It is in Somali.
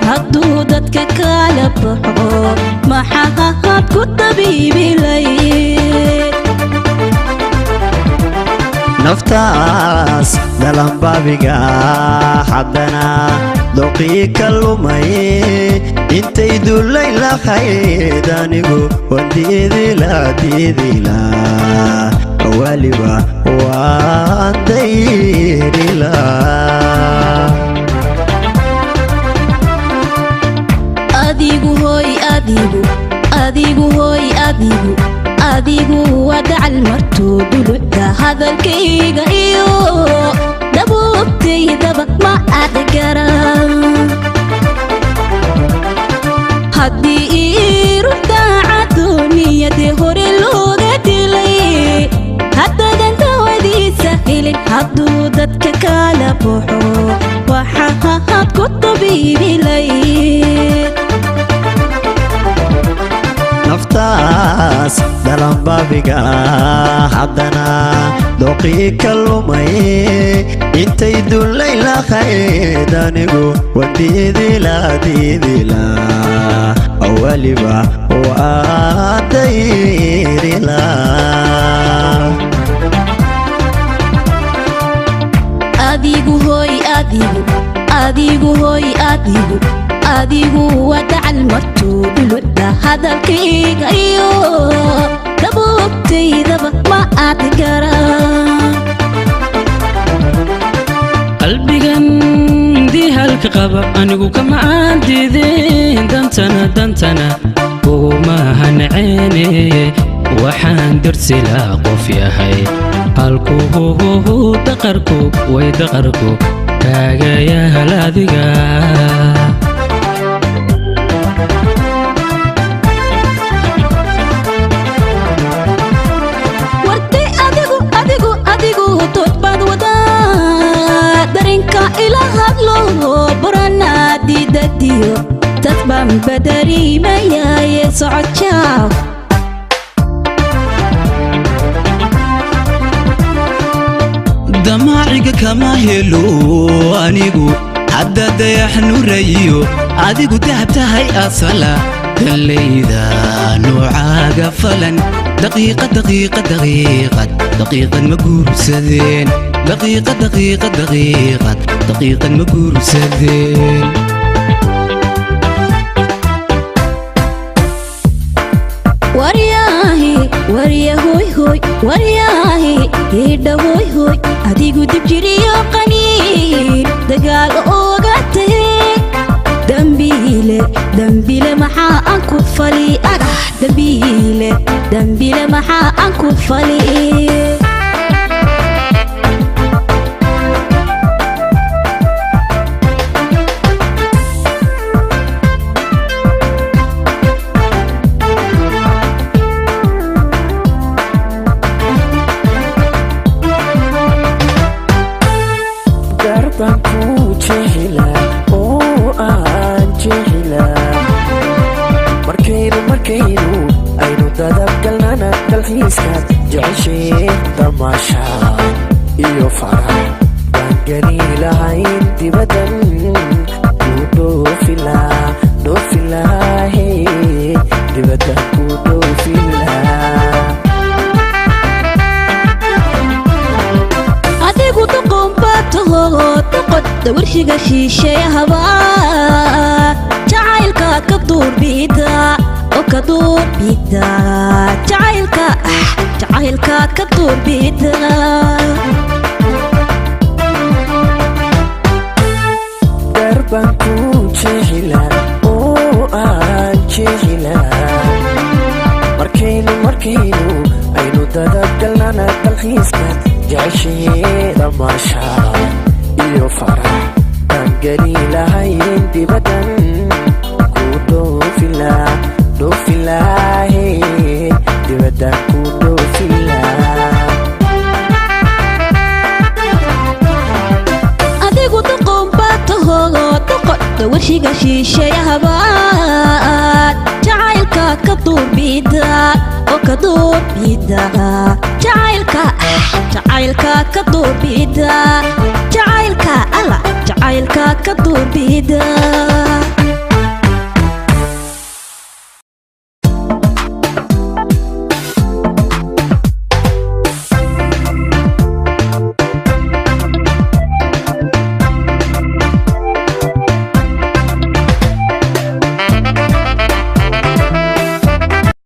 هدو ددك كالا بحو ما حقاقات كطبيبي ليك نفتاس دلان بابيقا حدنا دوقي كلمي انت يدو الليلة خيدانيقو وانديدي لا والبا وانديري لا أديقو ودع المرتود لدى هذا الكيغ إيو دبوبتي دبا ما أدقرا هدي إيرو داعتوني يدي هوري لوغتي لي هدا دنتا ودي سهلين هدو ددك كالا بوحو وحاهات كطبيبي لي نفتاس دلان بابيقا حدنا دوقي كلمي انت يدو الليلة خيدانيقو وانديدي لا والبا وانديري لا أديقو ودع المرتود لدى هذا الكيغ أيو دبوبتي دبا ما أتقرا قلبي دي هالكقبة أنيقو كما عندي ذين دنتنا وما هنعيني وحان درسي لا قف يا هاي هالكو دقركو ويدقركو كاغا يا هلادقا تتبع بدري ما يسعد شاف دماعك كما هلو أنيقو حدا ديح نوريو أديقو تهبتهاي أصلا الليذا نوعا قفلا دقيقة مقور سذين دقيقة مقور سذين waryahay hidha hoy adigu dib jiriyo qaniin dagaal ooga tag dambiile maxaa aan ku fali dambiile maxaa aan ku fali markaynu aynu dadabgalnana dalxiiskaad jeceshay damasha iyo farax baan gani lahayn dibadan ku dhoofilaahe dibadan ku dhoofilaa adigu doqonbaataho doqodda warshiga shiishayahaba jacaylka ka duurbida oo ka duurbida jacaylka ka duurbida darban ku jehila oo aan jehila markaynu aynu dadabgalnana dalxiiska jeceshay damasha iyo farax baan gani lahayn dibadan ku dhoofilaahe dibadan ku dhoofilaa adigu doqonbaataho doqodda warshiga shiishayahaba jacaylka ka duurbida oo ka duurbida jacaylka ka duurbida jacaylka ka duurbida